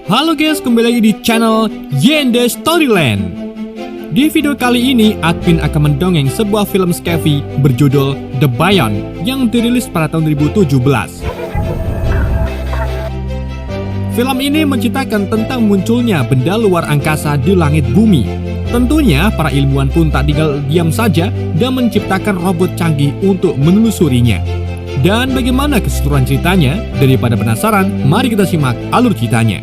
Halo guys, kembali lagi di channel Yende Storyland. Di video kali ini, admin akan mendongeng sebuah film Skevi berjudul The Bion yang dirilis pada tahun 2017. Film ini menceritakan tentang munculnya benda luar angkasa di langit bumi. Tentunya, para ilmuwan pun tak tinggal diam saja dan menciptakan robot canggih untuk menelusurinya. Dan bagaimana keseluruhan ceritanya? Daripada penasaran, mari kita simak alur ceritanya.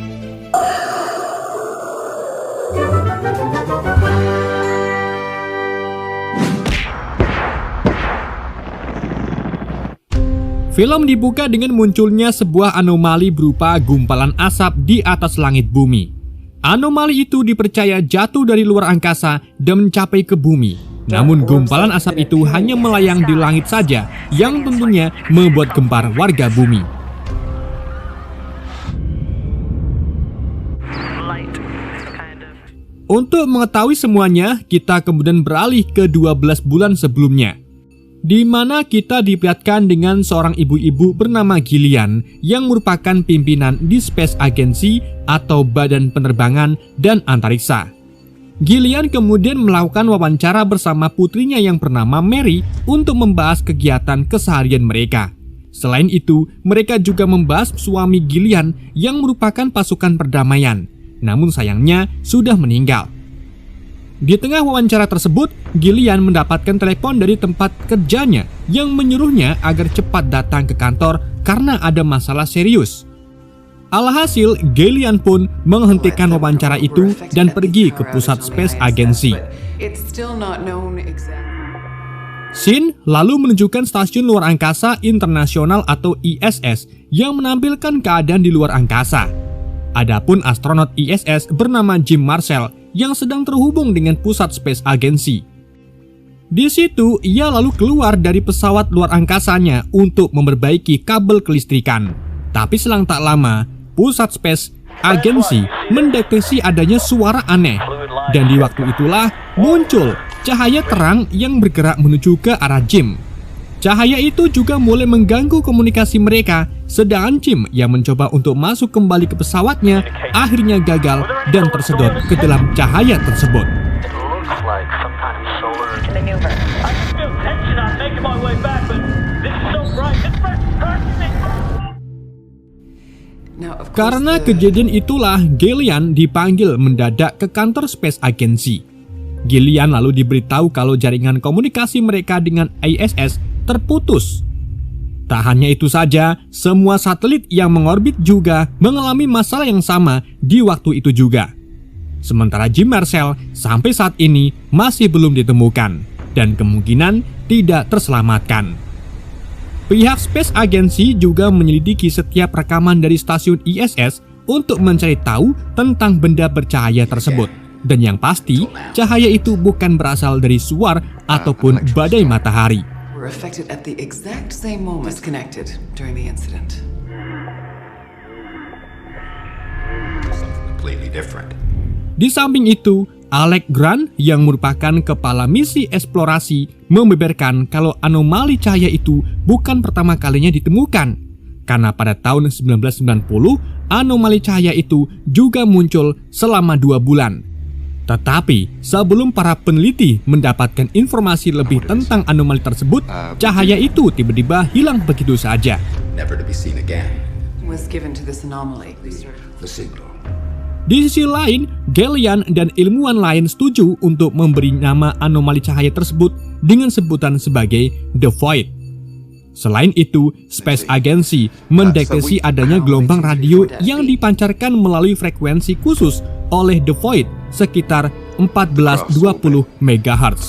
Film dibuka dengan munculnya sebuah anomali berupa gumpalan asap di atas langit bumi. Anomali itu dipercaya jatuh dari luar angkasa dan mencapai ke bumi. Namun gumpalan asap itu hanya melayang di langit saja, yang tentunya membuat gempar warga bumi. Untuk mengetahui semuanya, kita kemudian beralih ke 12 bulan sebelumnya, di mana kita diperlihatkan dengan seorang ibu-ibu bernama Gillian yang merupakan pimpinan di Space Agency atau Badan Penerbangan dan Antariksa. Gillian kemudian melakukan wawancara bersama putrinya yang bernama Mary untuk membahas kegiatan keseharian mereka. Selain itu, mereka juga membahas suami Gillian yang merupakan pasukan perdamaian, namun sayangnya sudah meninggal. Di tengah wawancara tersebut, Gillian mendapatkan telepon dari tempat kerjanya yang menyuruhnya agar cepat datang ke kantor karena ada masalah serius. Alhasil, Gillian pun menghentikan wawancara itu dan pergi ke pusat Space Agency. Scene lalu menunjukkan Stasiun Luar Angkasa Internasional atau ISS yang menampilkan keadaan di luar angkasa. Adapun astronot ISS bernama Jim Marcel yang sedang terhubung dengan pusat Space Agency. Di situ, ia lalu keluar dari pesawat luar angkasanya untuk memperbaiki kabel kelistrikan. Tapi selang tak lama, pusat Space Agency mendeteksi adanya suara aneh. Dan di waktu itulah muncul cahaya terang yang bergerak menuju ke arah Jim. Cahaya itu juga mulai mengganggu komunikasi mereka, sedangkan Jim yang mencoba untuk masuk kembali ke pesawatnya akhirnya gagal dan tersedot ke dalam cahaya tersebut. Karena kejadian itulah, Gillian dipanggil mendadak ke kantor Space Agency. Gillian lalu diberitahu kalau jaringan komunikasi mereka dengan ISS terputus. Tak hanya itu saja, semua satelit yang mengorbit juga mengalami masalah yang sama di waktu itu juga. Sementara Jim Marcel sampai saat ini masih belum ditemukan dan kemungkinan tidak terselamatkan. Pihak Space Agency juga menyelidiki setiap rekaman dari stasiun ISS untuk mencari tahu tentang benda bercahaya tersebut. Dan yang pasti, cahaya itu bukan berasal dari suar ataupun badai matahari. Di samping itu, Alex Grant yang merupakan kepala misi eksplorasi membeberkan kalau anomali cahaya itu bukan pertama kalinya ditemukan. Karena pada tahun 1990, anomali cahaya itu juga muncul selama 2 bulan. Tetapi sebelum para peneliti mendapatkan informasi lebih tentang anomali tersebut, cahaya itu tiba-tiba hilang begitu saja. Di sisi lain, Gillian dan ilmuwan lain setuju untuk memberi nama anomali cahaya tersebut dengan sebutan sebagai The Void. Selain itu, Space Agency mendeteksi adanya gelombang radio yang dipancarkan melalui frekuensi khusus oleh The Void sekitar 1420 MHz.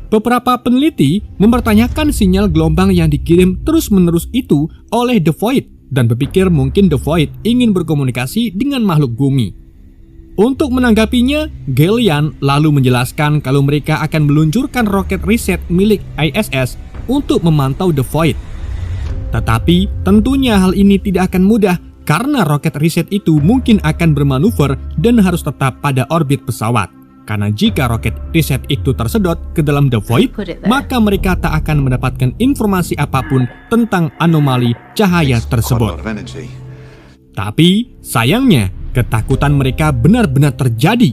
Beberapa peneliti mempertanyakan sinyal gelombang yang dikirim terus-menerus itu oleh The Void dan berpikir mungkin The Void ingin berkomunikasi dengan makhluk bumi. Untuk menanggapinya, Gillian lalu menjelaskan kalau mereka akan meluncurkan roket riset milik ISS untuk memantau The Void. Tetapi tentunya hal ini tidak akan mudah karena roket riset itu mungkin akan bermanuver dan harus tetap pada orbit pesawat. Karena jika roket riset itu tersedot ke dalam The Void, maka mereka tak akan mendapatkan informasi apapun tentang anomali cahaya tersebut. Tapi sayangnya ketakutan mereka benar-benar terjadi.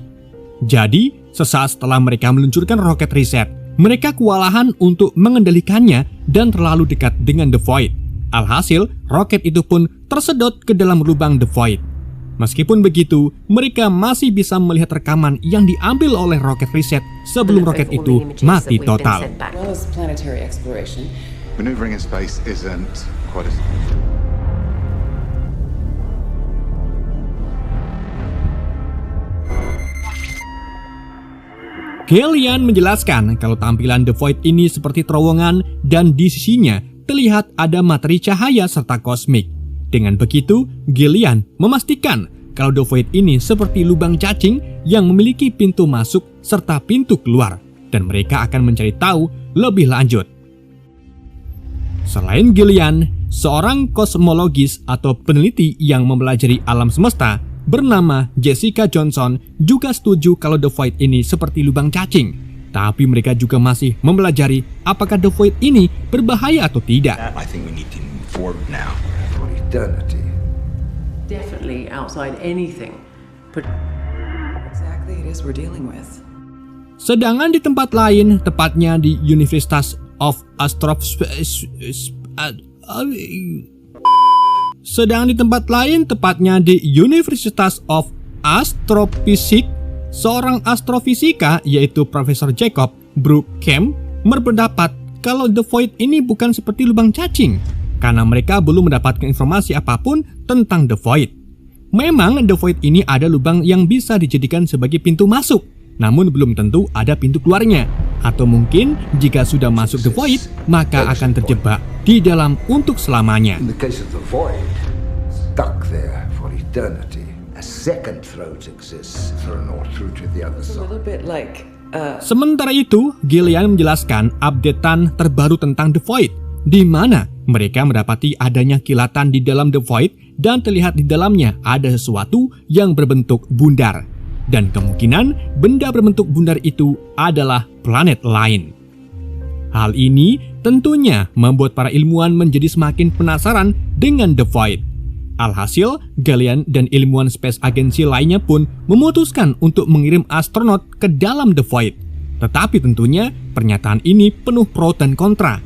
Jadi sesaat setelah mereka meluncurkan roket riset, mereka kewalahan untuk mengendalikannya dan terlalu dekat dengan The Void. Alhasil, roket itu pun tersedot ke dalam lubang The Void. Meskipun begitu, mereka masih bisa melihat rekaman yang diambil oleh roket riset sebelum roket itu mati total. Maneuvering in space isn't quite as... Gallian menjelaskan kalau tampilan The Void ini seperti terowongan dan di sisinya terlihat ada materi cahaya serta kosmik. Dengan begitu, Gallian memastikan kalau The Void ini seperti lubang cacing yang memiliki pintu masuk serta pintu keluar, dan mereka akan mencari tahu lebih lanjut. Selain Gallian, seorang kosmologis atau peneliti yang mempelajari alam semesta bernama Jessica Johnson juga setuju kalau The Void ini seperti lubang cacing. Tapi mereka juga masih mempelajari apakah The Void ini berbahaya atau tidak. I think we need to move forward now. For eternity. Definitely outside anything. But exactly it is we're dealing with. Sedangkan di tempat lain, tepatnya di Universitas of Astrofisik, seorang astrofisika yaitu Profesor Jacob Bruckham berpendapat kalau The Void ini bukan seperti lubang cacing karena mereka belum mendapatkan informasi apapun tentang The Void. Memang The Void ini ada lubang yang bisa dijadikan sebagai pintu masuk, namun belum tentu ada pintu keluarnya. Atau mungkin jika sudah masuk The Void, maka akan terjebak di dalam untuk selamanya. In the case of the Void, stuck there for eternity. A second throat exists through or through to the other It's a side. little bit like Sementara itu, Gallian menjelaskan updatean terbaru tentang The Void, di mana mereka mendapati adanya kilatan di dalam The Void dan terlihat di dalamnya ada sesuatu yang berbentuk bundar. Dan kemungkinan benda berbentuk bundar itu adalah planet lain. Hal ini tentunya membuat para ilmuwan menjadi semakin penasaran dengan The Void. Alhasil, Gallian dan ilmuwan Space Agency lainnya pun memutuskan untuk mengirim astronot ke dalam The Void. Tetapi tentunya pernyataan ini penuh pro dan kontra,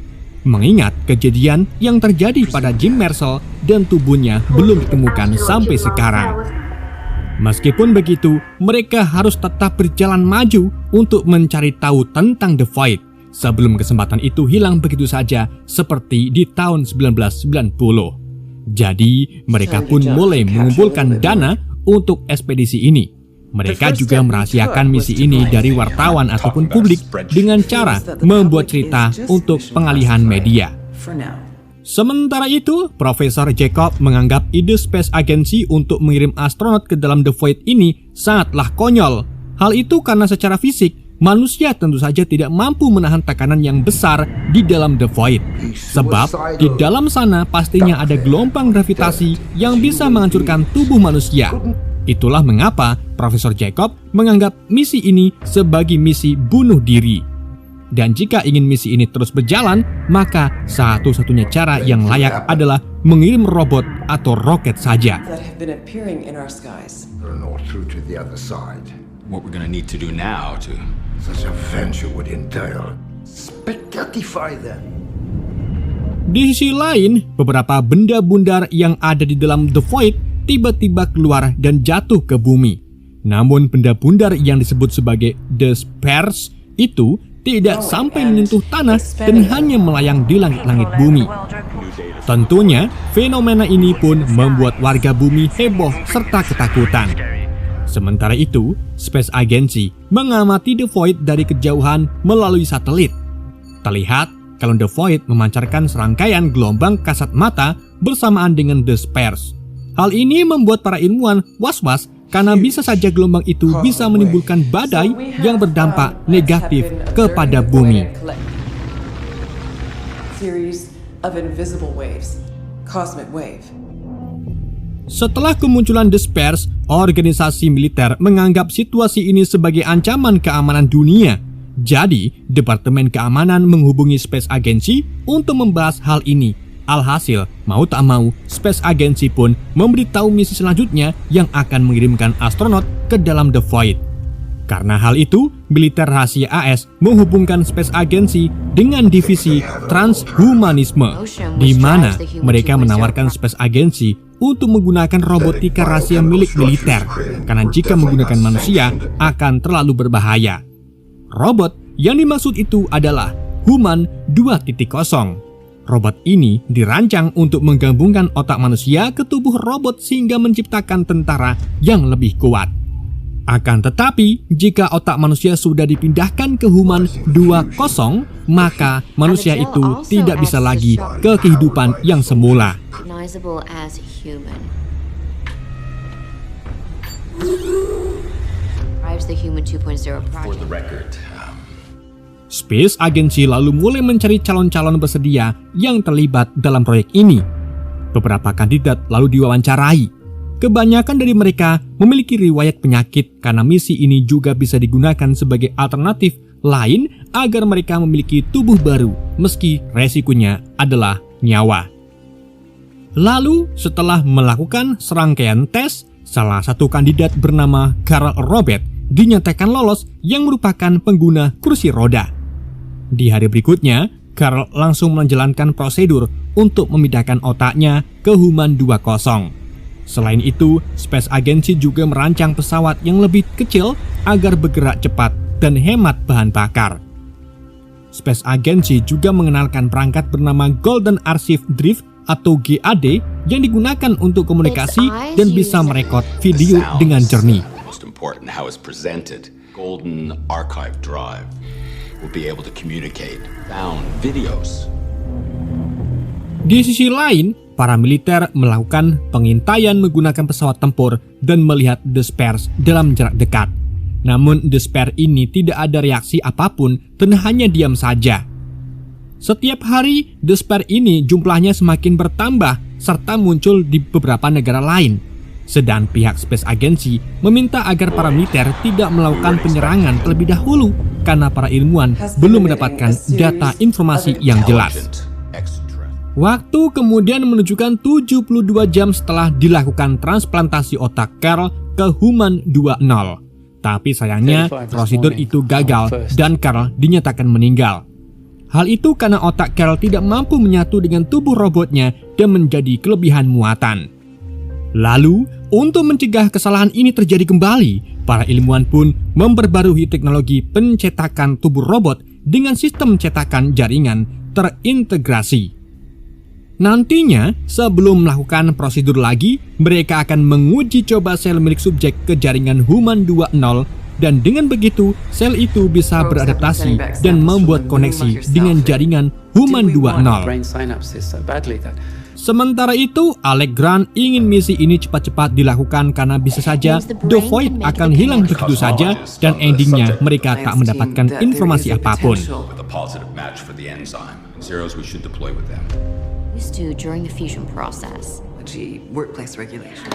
mengingat kejadian yang terjadi pada Jim Marshall dan tubuhnya belum ditemukan sampai sekarang. Meskipun begitu, mereka harus tetap berjalan maju untuk mencari tahu tentang The Void sebelum kesempatan itu hilang begitu saja seperti di tahun 1990. Jadi, mereka pun mulai mengumpulkan dana untuk ekspedisi ini. Mereka juga merahasiakan misi ini dari wartawan ataupun publik dengan cara membuat cerita untuk pengalihan media. for now. Sementara itu, Profesor Jacob menganggap ide Space Agency untuk mengirim astronot ke dalam The Void ini sangatlah konyol. Hal itu karena secara fisik, manusia tentu saja tidak mampu menahan tekanan yang besar di dalam The Void. Sebab di dalam sana pastinya ada gelombang gravitasi yang bisa menghancurkan tubuh manusia. Itulah mengapa Profesor Jacob menganggap misi ini sebagai misi bunuh diri. Dan jika ingin misi ini terus berjalan, maka satu-satunya cara yang layak adalah mengirim robot atau roket saja. That have been appearing in our skies. Or through to the other side. What we're gonna need to do now to... Such a venture would entail. Spectatify them. Di sisi lain, beberapa benda bundar yang ada di dalam The Void tiba-tiba keluar dan jatuh ke bumi. Namun benda bundar yang disebut sebagai The Spheres itu tidak sampai menyentuh tanah dan hanya melayang di langit-langit bumi. Tentunya, fenomena ini pun membuat warga bumi heboh serta ketakutan. Sementara itu, Space Agency mengamati The Void dari kejauhan melalui satelit. Terlihat kalau The Void memancarkan serangkaian gelombang kasat mata bersamaan dengan The Spheres. Hal ini membuat para ilmuwan was-was karena bisa saja gelombang itu bisa menimbulkan badai yang berdampak negatif kepada bumi. Series of invisible waves. Cosmic wave. Setelah kemunculan The Spheres, organisasi militer menganggap situasi ini sebagai ancaman keamanan dunia. Jadi, Departemen Keamanan menghubungi Space Agency untuk membahas hal ini. Alhasil, mau tak mau, Space Agency pun memberitahu misi selanjutnya yang akan mengirimkan astronot ke dalam The Void. Karena hal itu, militer rahasia AS menghubungkan Space Agency dengan divisi transhumanisme, di mana mereka menawarkan Space Agency untuk menggunakan robotika rahasia milik militer, karena jika menggunakan manusia akan terlalu berbahaya. Robot yang dimaksud itu adalah Human 2.0. Robot ini dirancang untuk menggabungkan otak manusia ke tubuh robot sehingga menciptakan tentara yang lebih kuat. Akan tetapi, jika otak manusia sudah dipindahkan ke Human 2.0, maka manusia itu tidak bisa lagi ke kehidupan yang semula. For the record, Space Agency lalu mulai mencari calon-calon bersedia yang terlibat dalam proyek ini. Beberapa kandidat lalu diwawancarai. Kebanyakan dari mereka memiliki riwayat penyakit karena misi ini juga bisa digunakan sebagai alternatif lain agar mereka memiliki tubuh baru meski resikonya adalah nyawa. Lalu setelah melakukan serangkaian tes, salah satu kandidat bernama Carl Robert dinyatakan lolos yang merupakan pengguna kursi roda. Di hari berikutnya, Carl langsung menjalankan prosedur untuk memindahkan otaknya ke Human 2.0. Selain itu, Space Agency juga merancang pesawat yang lebih kecil agar bergerak cepat dan hemat bahan bakar. Space Agency juga mengenalkan perangkat bernama Golden Archive Drive atau GAD yang digunakan untuk komunikasi dan bisa merekod video dengan jernih. most important, how it's presented. Golden Archive Drive will be able to communicate found videos. Di sisi lain, para militer melakukan pengintaian menggunakan pesawat tempur dan melihat The Spares dalam jarak dekat. Namun The Spare ini tidak ada reaksi apapun dan hanya diam saja. Setiap hari, The Spare ini jumlahnya semakin bertambah serta muncul di beberapa negara lain. Sedang pihak Space Agency meminta agar para militer tidak melakukan penyerangan terlebih dahulu karena para ilmuwan belum mendapatkan data informasi yang jelas. Waktu kemudian menunjukkan 72 jam setelah dilakukan transplantasi otak Carl ke Human 2.0. Tapi sayangnya prosedur itu gagal dan Carl dinyatakan meninggal. Hal itu karena otak Carl tidak mampu menyatu dengan tubuh robotnya dan menjadi kelebihan muatan. Lalu, untuk mencegah kesalahan ini terjadi kembali, para ilmuwan pun memperbarui teknologi pencetakan tubuh robot dengan sistem cetakan jaringan terintegrasi. Nantinya, sebelum melakukan prosedur lagi, mereka akan menguji coba sel milik subjek ke jaringan Human 2.0 dan dengan begitu, sel itu bisa beradaptasi dan membuat koneksi dengan jaringan Human 2.0. Sementara itu, Alec Grant ingin misi ini cepat-cepat dilakukan karena bisa saja The Void akan hilang begitu saja dan endingnya mereka tak mendapatkan informasi apapun. With a positive match for the enzyme. Zeros we should deploy with them. Used to during the fusion process. Workplace regulations.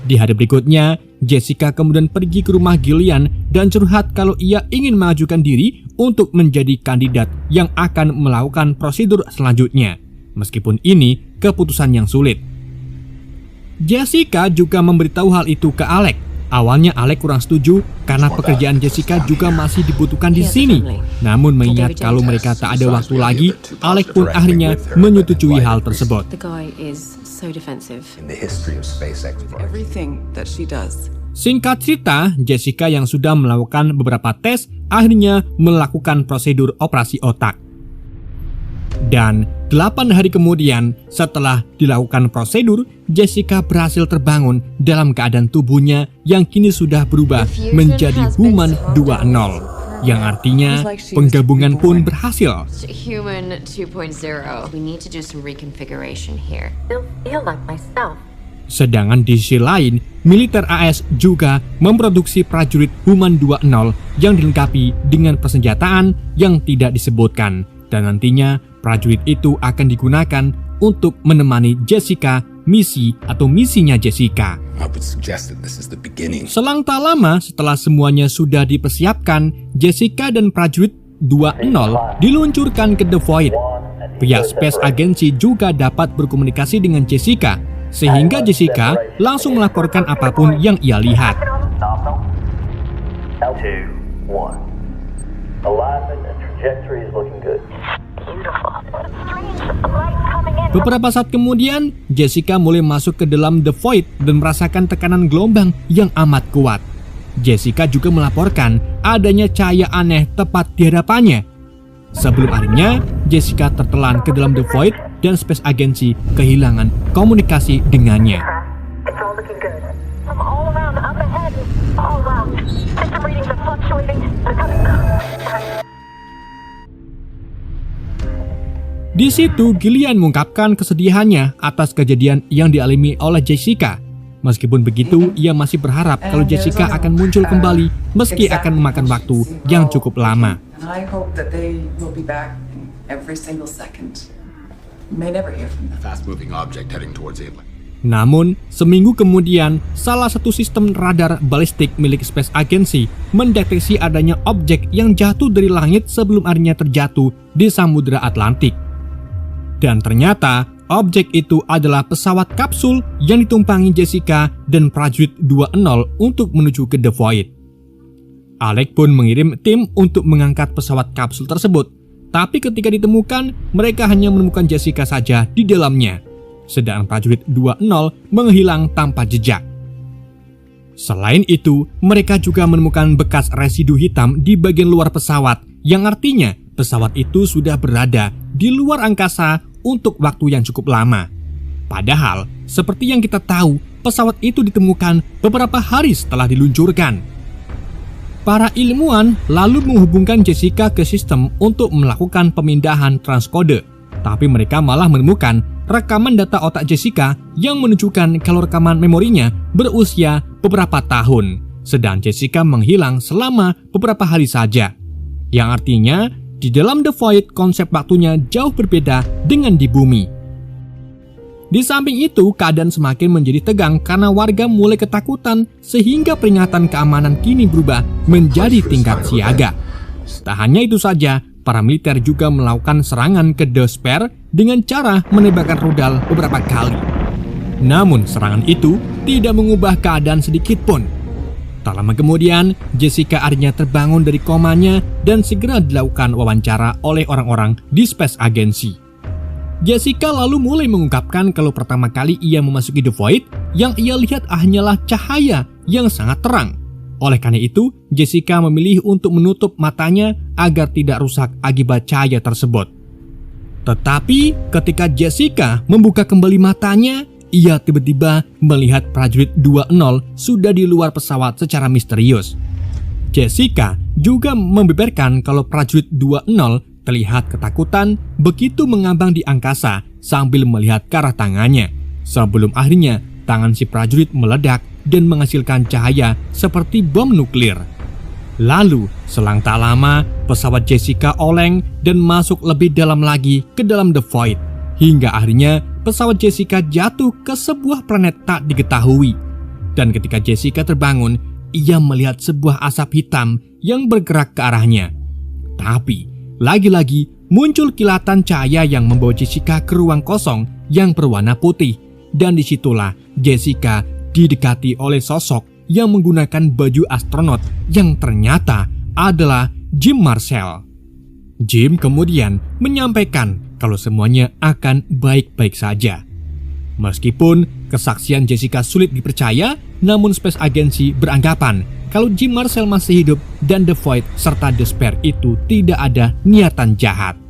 Di hari berikutnya, Jessica kemudian pergi ke rumah Gillian dan curhat kalau ia ingin mengajukan diri untuk menjadi kandidat yang akan melakukan prosedur selanjutnya. Meskipun ini keputusan yang sulit. Jessica juga memberitahu hal itu ke Alec. Awalnya Alec kurang setuju karena pekerjaan Jessica juga masih dibutuhkan di sini. Namun mengingat kalau mereka tak ada waktu lagi, Alec pun akhirnya menyetujui hal tersebut. The guy is so defensive. In the history of space exploration. Everything that she does. Singkat cerita, Jessica yang sudah melakukan beberapa tes akhirnya melakukan prosedur operasi otak. Dan 8 hari kemudian, setelah dilakukan prosedur, Jessica berhasil terbangun dalam keadaan tubuhnya yang kini sudah berubah menjadi Human 2.0, yang artinya penggabungan pun berhasil. Human 2.0. We need to do some reconfiguration here. Sedangkan di sisi lain, militer AS juga memproduksi prajurit Human 2.0 yang dilengkapi dengan persenjataan yang tidak disebutkan. Dan nantinya prajurit itu akan digunakan untuk menemani Jessica misinya Jessica. I would suggest that this is the beginning. Selang tak lama setelah semuanya sudah dipersiapkan, Jessica dan prajurit 2.0 diluncurkan ke The Void. Pihak Space Agency juga dapat berkomunikasi dengan Jessica, sehingga Jessica langsung melaporkan apapun yang ia lihat. Beberapa saat kemudian, Jessica mulai masuk ke dalam The Void dan merasakan tekanan gelombang yang amat kuat. Jessica juga melaporkan adanya cahaya aneh tepat di hadapannya. Sebelum akhirnya, Jessica tertelan ke dalam The Void dan Space Agency kehilangan komunikasi dengannya. Di situ, Gillian mengungkapkan kesedihannya atas kejadian yang dialami oleh Jessica. Meskipun begitu, ia masih berharap kalau Jessica akan muncul kembali meski akan memakan waktu yang cukup lama. Fast-moving object heading towards Italy. Namun, seminggu kemudian, salah satu sistem radar balistik milik Space Agency mendeteksi adanya objek yang jatuh dari langit sebelum akhirnya terjatuh di Samudra Atlantik. Dan ternyata, objek itu adalah pesawat kapsul yang ditumpangi Jessica dan prajurit 20 untuk menuju ke The Void. Alec pun mengirim tim untuk mengangkat pesawat kapsul tersebut, tapi ketika ditemukan, mereka hanya menemukan Jessica saja di dalamnya. Sedang prajurit 20 menghilang tanpa jejak. Selain itu, mereka juga menemukan bekas residu hitam di bagian luar pesawat, yang artinya pesawat itu sudah berada di luar angkasa untuk waktu yang cukup lama. Padahal, seperti yang kita tahu, pesawat itu ditemukan beberapa hari setelah diluncurkan. Para ilmuwan lalu menghubungkan Jessica ke sistem untuk melakukan pemindahan transkode, tapi mereka malah menemukan rekaman data otak Jessica yang menunjukkan kalau rekaman memorinya berusia beberapa tahun, sedang Jessica menghilang selama beberapa hari saja. Yang artinya, di dalam The Void konsep waktunya jauh berbeda dengan di bumi. Di samping itu, keadaan semakin menjadi tegang karena warga mulai ketakutan sehingga peringatan keamanan kini berubah menjadi tingkat siaga. Tak hanya itu saja, para militer juga melakukan serangan ke Despair dengan cara menembakkan rudal beberapa kali. Namun serangan itu tidak mengubah keadaan sedikit pun. Tak lama kemudian, Jessica akhirnya terbangun dari komanya dan segera dilakukan wawancara oleh orang-orang di Space Agency. Jessica lalu mulai mengungkapkan kalau pertama kali ia memasuki The Void, yang ia lihat hanyalah cahaya yang sangat terang. Oleh karena itu, Jessica memilih untuk menutup matanya agar tidak rusak akibat cahaya tersebut. Tetapi ketika Jessica membuka kembali matanya, ia tiba-tiba melihat prajurit 20 sudah di luar pesawat secara misterius. Jessica juga membeberkan kalau prajurit 20 terlihat ketakutan begitu mengambang di angkasa sambil melihat ke arah tangannya. Sebelum akhirnya tangan si prajurit meledak dan menghasilkan cahaya seperti bom nuklir. Lalu, selang tak lama, pesawat Jessica oleng dan masuk lebih dalam lagi ke dalam The Void. Hingga akhirnya pesawat Jessica jatuh ke sebuah planet tak diketahui. Dan ketika Jessica terbangun, ia melihat sebuah asap hitam yang bergerak ke arahnya. Tapi, lagi-lagi muncul kilatan cahaya yang membawa Jessica ke ruang kosong yang berwarna putih. Dan disitulah Jessica didekati oleh sosok yang menggunakan baju astronot yang ternyata adalah Jim Marcel. Jim kemudian menyampaikan kalau semuanya akan baik-baik saja. Meskipun kesaksian Jessica sulit dipercaya, namun Space Agency beranggapan kalau Jim Marcel masih hidup dan The Void serta Despair itu tidak ada niatan jahat.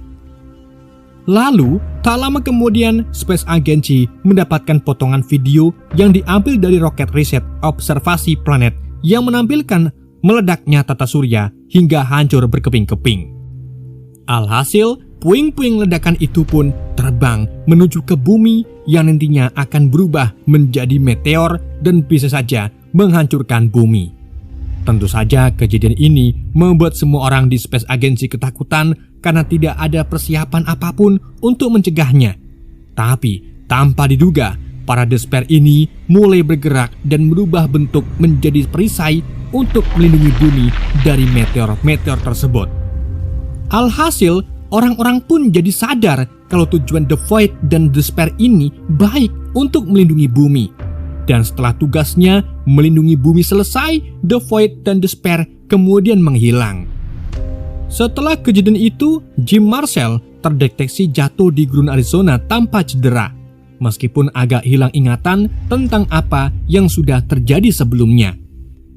Lalu, tak lama kemudian Space Agency mendapatkan potongan video yang diambil dari roket riset observasi planet yang menampilkan meledaknya tata surya hingga hancur berkeping-keping. Alhasil, puing-puing ledakan itu pun terbang menuju ke bumi yang nantinya akan berubah menjadi meteor dan bisa saja menghancurkan bumi. Tentu saja kejadian ini membuat semua orang di Space Agency ketakutan karena tidak ada persiapan apapun untuk mencegahnya. Tapi tanpa diduga, para Despair ini mulai bergerak dan berubah bentuk menjadi perisai untuk melindungi bumi dari meteor-meteor tersebut. Alhasil, orang-orang pun jadi sadar kalau tujuan The Void dan Despair ini baik untuk melindungi bumi. Dan setelah tugasnya melindungi bumi selesai, The Void dan Despair kemudian menghilang. Setelah kejadian itu, Jim Marshall terdeteksi jatuh di gurun Arizona tanpa cedera, meskipun agak hilang ingatan tentang apa yang sudah terjadi sebelumnya.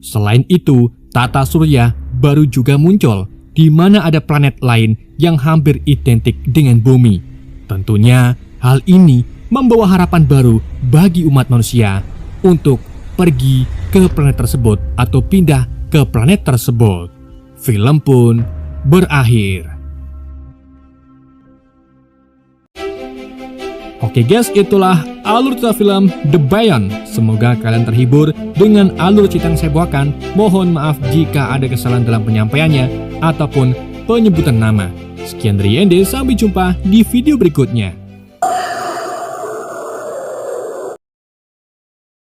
Selain itu, tata surya baru juga muncul, di mana ada planet lain yang hampir identik dengan bumi. Tentunya, hal ini membawa harapan baru bagi umat manusia untuk pergi ke planet tersebut atau pindah ke planet tersebut. Film pun berakhir. Oke guys, itulah alur cerita film The Beyond. Semoga kalian terhibur dengan alur cerita yang saya bawakan. Mohon maaf jika ada kesalahan dalam penyampaiannya ataupun penyebutan nama. Sekian dari Ende, sampai jumpa di video berikutnya.